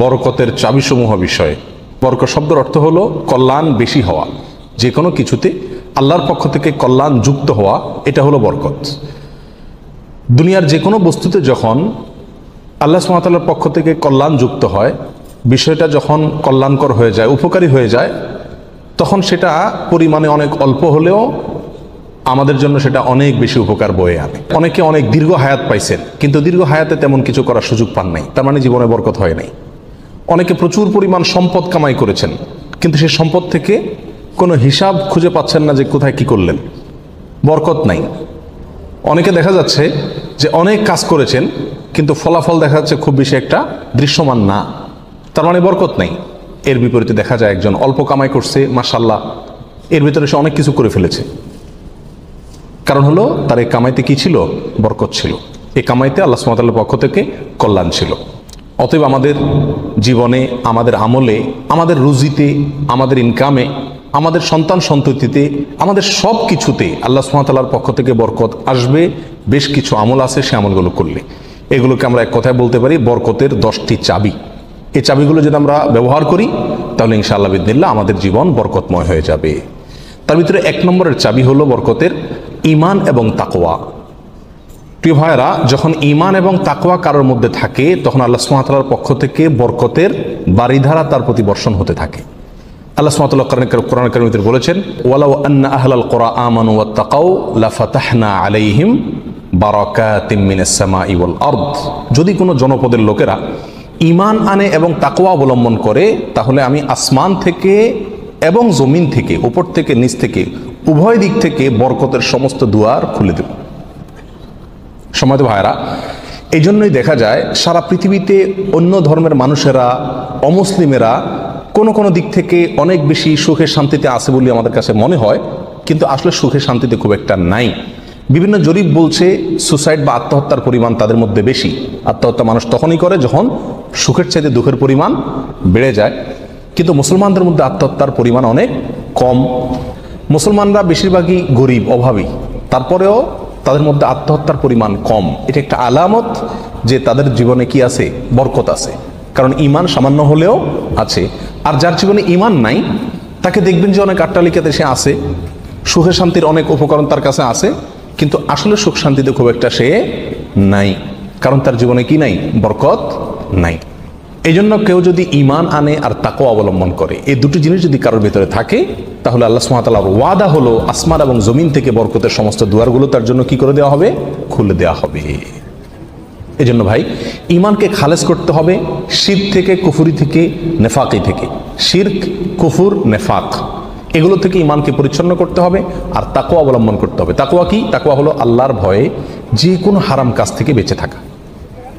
বরকতের চাবিসমূহ বিষয়ে। বরকত শব্দের অর্থ হলো কল্যাণ বেশি হওয়া, যে কোনো কিছুতে আল্লাহর পক্ষ থেকে কল্যাণ যুক্ত হওয়া, এটা হলো বরকত। দুনিয়ার যে কোনো বস্তুতে যখন আল্লাহ সুবহানাহু ওয়া তাআলার পক্ষ থেকে কল্যাণ যুক্ত হয়, বিষয়টা যখন কল্যাণকর হয়ে যায়, উপকারী হয়ে যায়, তখন সেটা পরিমাণে অনেক অল্প হলেও আমাদের জন্য সেটা অনেক বেশি উপকার বয়ে আনে। অনেকে অনেক দীর্ঘ হায়াত পাইছেন, কিন্তু দীর্ঘ হায়াতে তেমন কিছু করার সুযোগ পান নাই, তার মানে জীবনে বরকত হয় নাই। অনেকে প্রচুর পরিমাণ সম্পদ কামাই করেছেন, কিন্তু সেই সম্পদ থেকে কোনো হিসাব খুঁজে পাচ্ছেন না যে কোথায় কি করলেন, বরকত নাই। অনেকে দেখা যাচ্ছে যে অনেক কাজ করেছেন, কিন্তু ফলাফল দেখা যাচ্ছে খুব বেশি একটা দৃশ্যমান না, তার মানে বরকত নাই। এর বিপরীতে দেখা যায় একজন অল্প কামাই করছে, মাশাআল্লাহ, এর ভিতরে সে অনেক কিছু করে ফেলেছে। কারণ হলো তার এই কামাইতে কি ছিল? বরকত ছিল। এই কামাইতে আল্লাহ সুবহানাহু ওয়া তাআলার পক্ষ থেকে কল্যাণ ছিল। অতএব আমাদের জীবনে, আমাদের আমলে, আমাদের রুজিতে, আমাদের ইনকামে, আমাদের সন্তান সন্ততিতে, আমাদের সব কিছুতে আল্লাহ সুবহানাহু ওয়া তাআলার পক্ষ থেকে বরকত আসবে। বেশ কিছু আমল আছে, সে আমলগুলো করলে। এগুলোকে আমরা এক কথায় বলতে পারি বরকতের 10টি চাবি। এই চাবিগুলো যদি আমরা ব্যবহার করি, তাহলে ইনশাআল্লাহ বিদিনিল্লাহ আমাদের জীবন বরকতময় হয়ে যাবে। তার ভিতরে 1 নম্বরের চাবি হলো বরকতের ঈমান এবং তাকওয়া। প্রিয় ভাইয়েরা, যখন ঈমান এবং তাকওয়া কারোর মধ্যে থাকে, তখন আল্লাহ সুবহানাহু ওয়া তাআলার পক্ষ থেকে বরকতের বারিধারা তার প্রতি বর্ষণ হতে থাকে। আল্লাহ সুবহানাহু ওয়া তাআলা কোরআন কারীমে বলেছেন, ওয়ালাউ আন্না আহলাল কুরা আমানু ওয়াত্তাকাউ লাফাতাহনা আলাইহিম বারাকাতিম মিনাস সামাই ওয়াল আরদ। যদি কোনো জনপদের লোকেরা ঈমান আনে এবং তাকওয়া অবলম্বন করে, তাহলে আমি আসমান থেকে এবং জমিন থেকে, উপর থেকে নিচ থেকে, উভয় দিক থেকে বরকতের সমস্ত দুয়ার খুলে দেব। সম্মানিত ভাইরা, এই জন্যই দেখা যায় সারা পৃথিবীতে অন্য ধর্মের মানুষেরা, অমুসলিমেরা কোনো দিক থেকে অনেক বেশি সুখে শান্তিতে আছে বলে আমাদের কাছে মনে হয়, কিন্তু আসলে সুখে শান্তিতে খুব একটা নাই। বিভিন্ন জরিপ বলছে সুসাইড বা আত্মহত্যার পরিমাণ তাদের মধ্যে বেশি। আত্মহত্যা মানুষ তখনই করে যখন সুখের চাইতে দুঃখের পরিমাণ বেড়ে যায়। কিন্তু মুসলমানদের মধ্যে আত্মহত্যার পরিমাণ অনেক কম। মুসলমানরা বেশিরভাগই গরিব, অভাবী, তারপরেও তাদের মধ্যে আত্মহত্যার পরিমাণ কম। এটা একটা আলামত যে তাদের জীবনে কি আছে? বরকত আছে। কারণ ঈমান সামান্য হলেও আছে। আর যার জীবনে ঈমান নাই, তাকে দেখবেন যে অনেক আট্টালিকাতে সে আছে, সুখে শান্তির অনেক উপকরণ তার কাছে আছে, কিন্তু আসলে সুখ শান্তিতে খুব একটা সে নাই। কারণ তার জীবনে কি নাই? বরকত নাই। এই জন্য কেউ যদি ঈমান আনে আর তাকওয়া অবলম্বন করে, এই দুটি জিনিস যদি কারোর ভিতরে থাকে, তাহলে আল্লাহ সুবহানাহু ওয়া তাআলার ওয়াদা হলো আসমান এবং জমিন থেকে বরকতের সমস্ত দুয়ারগুলো তার জন্য কি করে দেওয়া হবে? খুলে দেওয়া হবে। এই জন্য ভাই, ঈমানকে খালেস করতে হবে শিরক থেকে, কুফরি থেকে, নেফাকি থেকে। শিরক, কুফর, নেফাক, এগুলো থেকে ঈমানকে পরিচ্ছন্ন করতে হবে আর তাকওয়া অবলম্বন করতে হবে। তাকওয়া কি? তাকওয়া হলো আল্লাহর ভয়ে যে কোনো হারাম কাজ থেকে বেঁচে থাকা।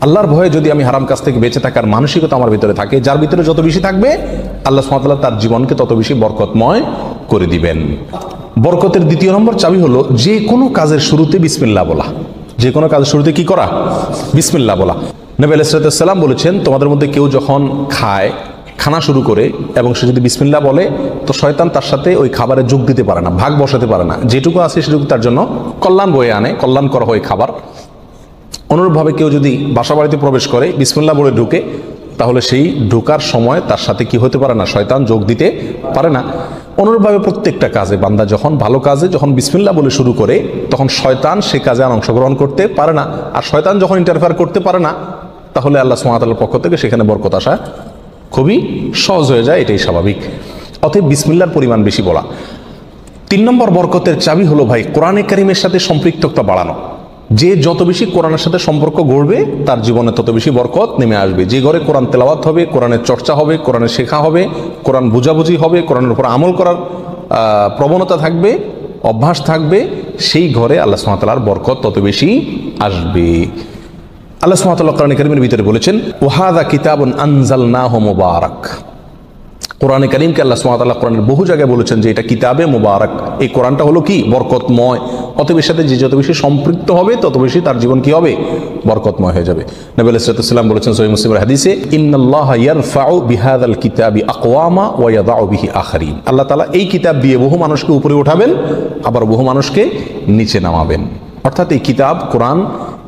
আল্লাহর ভয়ে যদি আমি হারাম কাজ থেকে বেঁচে থাকার মানসিকতা আমার ভিতরে থাকে, যার ভিতরে যত বেশি থাকবে, আল্লাহ সুবহানাহু ওয়া তাআলা তার জীবনকে তত বেশি বরকতময় করে দিবেন। বরকতের 2 নম্বর চাবি হলো যে কোনো কাজের শুরুতে বিসমিল্লাহ বলা। যে কোনো কাজের শুরুতে কি করা? বিসমিল্লাহ বলা। নবী আলাইহিস সালাম বলেছেন, তোমাদের মধ্যে কেউ যখন খানা শুরু করে এবং সে যদি বিসমিল্লাহ বলে, তো শয়তান তার সাথে ওই খাবারে যোগ দিতে পারে না, ভাগ বসাতে পারে না। যেটুকু আছে সেটুকু তার জন্য কল্যাণ বয়ে আনে, কল্যাণ করা হয় খাবার। অনুরূপভাবে কেউ যদি বাসা বাড়িতে প্রবেশ করে, বিসমিল্লাহ বলে ঢুকে, তাহলে সেই ঢোকার সময় তার সাথে কি হতে পারে না? শয়তান যোগ দিতে পারে না। অনুরূপভাবে প্রত্যেকটা কাজে বান্দা যখন ভালো কাজে যখন বিসমিল্লাহ বলে শুরু করে, তখন শয়তান সে কাজে আর অংশগ্রহণ করতে পারে না। আর শয়তান যখন ইন্টারফেয়ার করতে পারে না, তাহলে আল্লাহ সুবহানাহু ওয়া তাআলার পক্ষ থেকে সেখানে বরকত আসা খুবই সহজ হয়ে যায়। এটাই স্বাভাবিক। অতএব বিসমিল্লাহর পরিমাণ বেশি বলা। 3 নম্বর বরকতের চাবি হলো ভাই কোরআনে কারিমের সাথে সম্পৃক্ততা বাড়ানো। যে যত বেশি কোরআনের সাথে সম্পর্ক গড়বে, তার জীবনে তত বেশি বরকত নেমে আসবে। যে ঘরে কোরআন তেলাওয়াত হবে, কোরআনের চর্চা হবে, কোরআনের শেখা হবে, কোরআন বুঝাবুঝি হবে, কোরআনের উপর আমল করার প্রবণতা থাকবে, অভ্যাস থাকবে, সেই ঘরে আল্লাহ সুবহানাহু ওয়া তাআলার বরকত তত বেশি আসবে। আল্লাহ সুবহানাহু ওয়া তাআলা কোরআন কারীমের ভিতরে বলেছেন, ওয়াহাদা কিতাবুন আনজালনাহু মুবারাক। কোরআনে কারীমকে আল্লাহ সুবহানাহু ওয়া তাআলা কোরআনের বহু জায়গায় বলেছেন যে এটা কিতাবে মুবারাক। এই কোরআনটা হলো কি? বরকতময়। অতএব এর সাথে যে যত বেশি সম্পৃক্ত হবে, তত বেশি তার জীবন কি হবে? বরকতময় হয়ে যাবে। নবী আলাইহিস সালাম বলেছেন সহিহ মুসলিমের হাদিসে, ইন্নাল্লাহা ইয়ারফাউ বিহাযাল কিতাবি আকওয়ামা ওয়া ইয়াদাউ বিহি আখারিন। আল্লাহ তাআলা এই কিতাব দিয়ে বহু মানুষকে উপরে উঠাবেন, আবার বহু মানুষকে নিচে নামাবেন। অর্থাৎ এই কিতাব, কোরআন,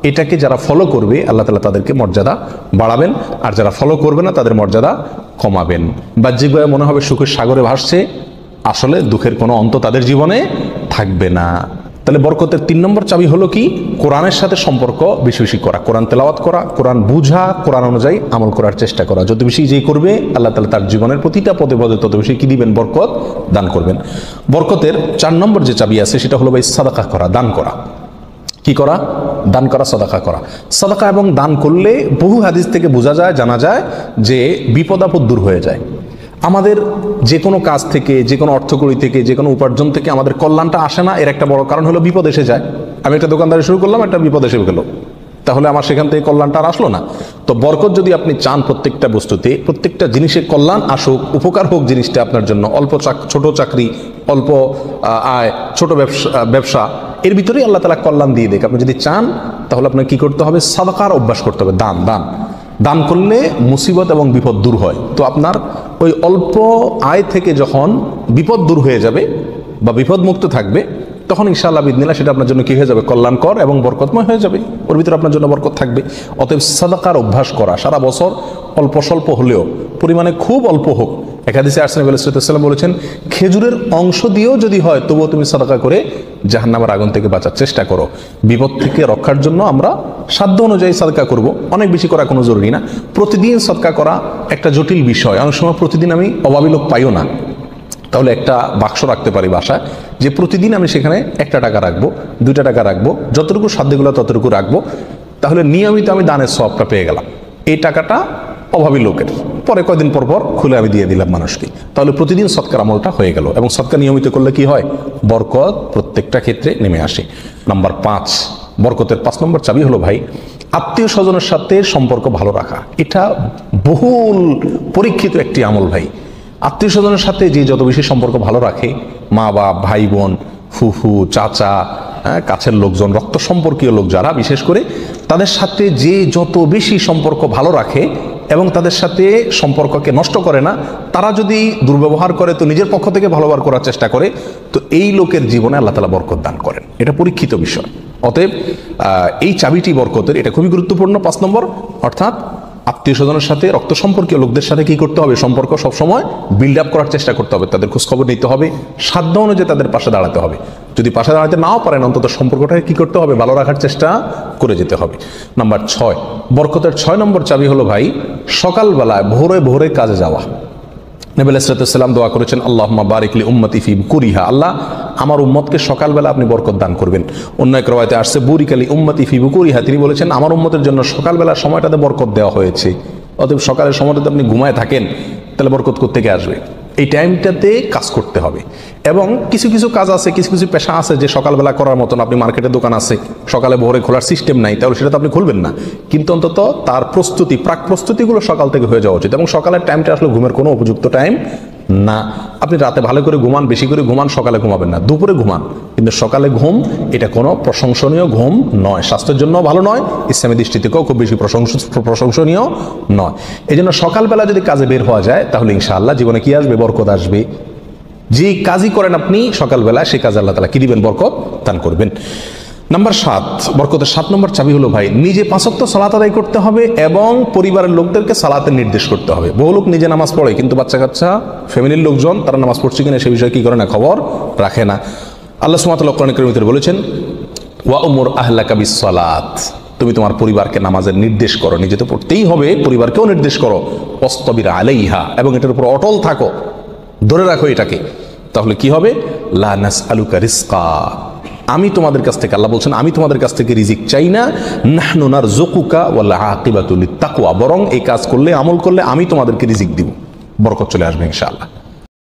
এটাকে যারা ফলো করবে আল্লাহ তাআলা তাদেরকে মর্যাদা বাড়াবেন, আর যারা ফলো করবে না তাদের মর্যাদা কমাবেন। বাহ্যিকভাবে মনে হবে সুখের সাগরে ভাসছে, আসলে দুঃখের কোনো অন্ত তাদের জীবনে থাকবে না। তাহলে বরকতের 3 নম্বর চাবি হলো কি? কোরআনের সাথে সম্পর্ক বেশি বেশি করা, কোরআন তেলাওয়াত করা, কোরআন বুঝা, কোরআন অনুযায়ী আমল করার চেষ্টা করা। যত বেশি যে করবে আল্লাহ তাআলা তার জীবনের প্রতিটা পদে পদে তত বেশি কি দিবেন? বরকত দান করবেন। বরকতের 4 নম্বর যে চাবি আছে সেটা হলো ভাই সাদাকা করা, দান করা। কি করা? দান করা, সাদাকা করা। সাদাকা এবং দান করলে বহু হাদিস থেকে বোঝা যায়, জানা যায় যে বিপদ আপদ দূর হয়ে যায়। আমাদের যে কোনো কাজ থেকে, যে কোনো অর্থকড়ি থেকে, যে কোনো উপার্জন থেকে আমাদের কল্যাণটা আসে না, এর একটা বড় কারণ হলো বিপদ এসে যায়। আমি একটা দোকানদারি শুরু করলাম, একটা বিপদ এসে গেল, তাহলে আমার সেখান থেকে কল্যাণটা আর আসলো না। তো বরকত যদি আপনি চান প্রত্যেকটা বস্তুতে, প্রত্যেকটা জিনিসে কল্যাণ আসুক, উপকার হোক জিনিসটা আপনার জন্য, ছোট চাকরি, অল্প আয়, ছোট ব্যবসা, এর ভিতরেই আল্লাহ তাআলা কল্যাণ দিয়ে দেখ। আপনি যদি চান তাহলে আপনার কি করতে হবে? সাদাকার অভ্যাস করতে হবে। দান করলে মুসিবত এবং বিপদ দূর হয়। তো আপনার ওই অল্প আয় থেকে যখন বিপদ দূর হয়ে যাবে বা বিপদ মুক্ত থাকবে, তখন ইনশাআল্লাহ বিদিনিল্লাহ সেটা আপনার জন্য কি হয়ে যাবে? কল্যাণকর এবং বরকতময় হয়ে যাবে, ওর ভিতরে আপনার জন্য বরকত থাকবে। অতএব সাদাকার অভ্যাস করা, সারা বছর অল্প স্বল্প হলেও, পরিমাণে খুব অল্প হোক। এক হাদিসে নবী আলাইহিস সালাম বলেছেন, খেজুরের অংশ দিয়েও যদি হয় তবুও তুমি সাদাকা করে জাহান্নামের আগুন থেকে বাঁচার চেষ্টা করো। বিপদ থেকে রক্ষার জন্য আমরা সাধ্য অনুযায়ী সাদকা করব, অনেক বেশি করা কোনো জরুরি না। প্রতিদিন সাদকা করা একটা জটিল বিষয়। অনেক সময় প্রতিদিন আমি অভাবী লোক পাইও না, তাহলে একটা বাক্স রাখতে পারি বাসায়, যে প্রতিদিন আমি সেখানে 1টা টাকা রাখবো, 2টা টাকা রাখবো, যতটুকু সাধ্যগুলো ততটুকু রাখবো। তাহলে নিয়মিত আমি দানের সওয়াবটা পেয়ে গেলাম। এই টাকাটা অভাবী লোকের, পরে কয়দিন পর পর খুলে আমি দিয়ে দিলাম মানুষকে। তাহলে প্রতিদিন সৎকার আমলটা হয়ে গেল। এবং সৎকার নিয়মিত করলে কি হয়? বরকত প্রত্যেকটা ক্ষেত্রে নেমে আসে। নাম্বার 5, বরকতের 5 নম্বর চাবি হলো ভাই আত্মীয় স্বজনের সাথে সম্পর্ক ভালো রাখা। এটা বহুল পরীক্ষিত একটি আমল ভাই। আত্মীয় স্বজনের সাথে যে যত বেশি সম্পর্ক ভালো রাখে, মা বাপ, ভাই বোন, ফুফু, চাচা, কাছের লোকজন, রক্ত সম্পর্কীয় লোক যারা, বিশেষ করে তাদের সাথে যে যত বেশি সম্পর্ক ভালো রাখে এবং তাদের সাথে সম্পর্ককে নষ্ট করে না, তারা যদি দুর্ব্যবহার করে তো নিজের পক্ষ থেকে ভালো ব্যবহার করার চেষ্টা করে, তো এই লোকের জীবনে আল্লাহ তাআলা বরকত দান করেন। এটা পরীক্ষিত বিষয়। অতএব এই চাবিটি বরকতের, এটা খুবই গুরুত্বপূর্ণ। 5 নম্বর, অর্থাৎ আত্মীয় স্বজনের সাথে, রক্ত সম্পর্কীয় লোকদের সাথে কি করতে হবে? সম্পর্ক সবসময় বিল্ড আপ করার চেষ্টা করতে হবে, তাদের খোঁজখবর নিতে হবে, সাধ্য অনুযায়ী তাদের পাশে দাঁড়াতে হবে। যদি পাশে দাঁড়াতে নাও পারেন, অন্তত সম্পর্কটাকে কি করতে হবে? ভালো রাখার চেষ্টা করে যেতে হবে। নাম্বার 6, বরকতের 6 নম্বর চাবি হলো ভাই সকালবেলায় ভোরে ভোরে কাজে যাওয়া। নবী আলাইহিস সালাম দোয়া করেছেন, আল্লাহুম্মা বারিক লি উম্মতি ফি বুকুরিহা, আল্লাহ আমার উম্মতকে সকালবেলা আপনি বরকত দান করবেন। অন্য এক রওয়ায়াতে আসছে বুরিক লি উম্মতি ফি বুকুরিহা, তিনি বলেছেন আমার উম্মতের জন্য সকালবেলা সময়টাতে বরকত দেওয়া হয়েছে। অতএব সকালের সময়টাতে আপনি ঘুমায় থাকেন, তাহলে বরকত কোত্থেকে আসবে? এই টাইমটাতে কাজ করতে হবে। এবং কিছু কিছু কাজ আছে, কিছু কিছু পেশা আছে যে সকালবেলা করার মতন, আপনি মার্কেটে দোকান আছে, সকালে ভোরে খোলার সিস্টেম নাই, তাহলে সেটা তো আপনি খুলবেন না। কিন্তু অন্তত তার প্রস্তুতি, প্রাক প্রস্তুতিগুলো সকাল থেকে হয়ে যাওয়া উচিত। এবং সকালের টাইমটা আসলে ঘুমের কোনো উপযুক্ত টাইম না। আপনি রাতে ভালো করে ঘুমান, বেশি করে ঘুমান, সকালে ঘুমাবেন না, দুপুরে ঘুমান, কিন্তু সকালে ঘুম এটা কোনো প্রশংসনীয় ঘুম নয়, স্বাস্থ্যের জন্য ভালো নয়, ইসলামী দৃষ্টি থেকেও খুব বেশি প্রশংসনীয় নয়। এই জন্য সকালবেলা যদি কাজে বের হওয়া যায় তাহলে ইনশাআল্লাহ জীবনে কি আসবে? বরকত আসবে। যে কাজই করেন আপনি সকালবেলা, সেই কাজে আল্লাহ তাআলা কি দিবেন? বরকত দান করবেন। নাম্বার 7, বরকতের 7 নম্বর চাবি হলো ভাই নিজে 5 ওয়াক্ত সালাত আদায় করতে হবে এবং পরিবারের লোকদেরকে সালাতের নির্দেশ করতে হবে। বহু লোক নিজে নামাজ পড়ে, কিন্তু বাচ্চা কাচ্চা, ফ্যামিলির লোকজন তারা নামাজ পড়ছে কিনা সে বিষয়ে কি করে না? খবর রাখে না। আল্লাহ সুবহানাহু ওয়া তাআলা কোরআন কারীমের ভিতরে বলেছেন, ওয়া উমুর আহলাকা বিস সালাত, তুমি তোমার পরিবারকে নামাজের নির্দেশ করো। নিজে তো পড়তেই হবে, পরিবারকেও নির্দেশ করো। ওয়াসতাবির আলাইহা, এবং এটার উপর অটল থাকো, ধরে রাখো এটাকে। তাহলে কি হবে? লা নাসআলুকা রিজকা, আমি তোমাদের কাছ থেকে, আল্লাহ বলছেন আমি তোমাদের কাছ থেকে রিজিক চাই না। নাহনু নারযুকুকা ওয়াল আকিবাতু লিত তাকওয়া, বরং এই কাজ করলে, আমল করলে আমি তোমাদেরকে রিজিক দিব, বরকত চলে আসবে ইনশাআল্লাহ।